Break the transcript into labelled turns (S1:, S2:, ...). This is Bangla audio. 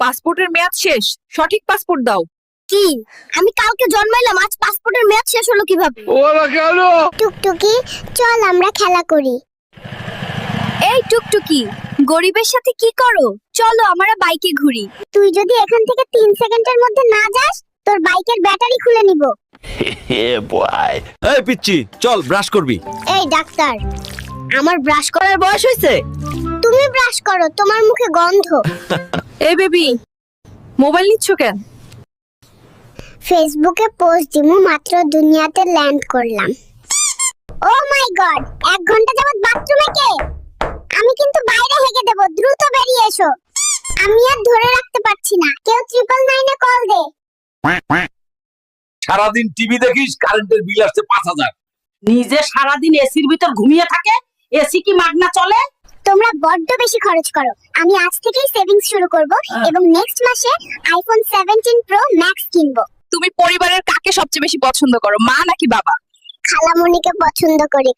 S1: পাসপোর্টের মেয়াদ শেষ, সঠিক পাসপোর্ট দাও।
S2: কি? আমি কালকে জন্মাইলাম, আজ পাসপোর্টের মেয়াদ শেষ হলো কিভাবে?
S3: ওরা কেন?
S2: টুকটুকি, চল আমরা খেলা করি। এই টুকটুকি, গরিবের সাথে কি করো? চলো আমরা বাইকে ঘুরি। তুই যদি এখান থেকে 3 সেকেন্ডের মধ্যে না যাস, তোর বাইকের ব্যাটারি খুলে নিব।
S4: এই পিচ্চি, চল ব্রাশ করবি।
S2: এই ডাক্তার, আমার ব্রাশ
S1: করার বয়স হয়েছে?
S2: তুমি ব্রাশ করো, তোমার মুখে গন্ধ।
S1: এই বেবি, মোবাইল নিচ্ছ কেন?
S2: ফেসবুকে পোস্ট দিমু, মাত্র দুনিয়াতে ল্যান্ড করলাম। ও মাই গড, 1 ঘন্টা যাবত বাথরুমে কে? আমি কিন্তু বাইরে হেগে দেব, দ্রুত বেরিয়ে এসো। আমি আর ধরে রাখতে পারছি না, কেউ 999 এ কল দে।
S3: সারাদিন টিভি দেখিস, কারেন্টের বিল আসছে 5,000।
S5: নিজে সারাদিন এসির ভিতর ঘুমিয়ে থাকে, এসি কি মাগনা চলে?
S2: তোমরা বড্ড বেশি খরচ করো। আমি আজ থেকেই সেভিংস শুরু করব এবং নেক্সট মাসে আইফোন 17 প্রো ম্যাক্স কিনবো।
S1: তুমি পরিবারের কাকে সবচেয়ে বেশি পছন্দ করো, মা নাকি বাবা?
S2: খালামণিকে পছন্দ করি,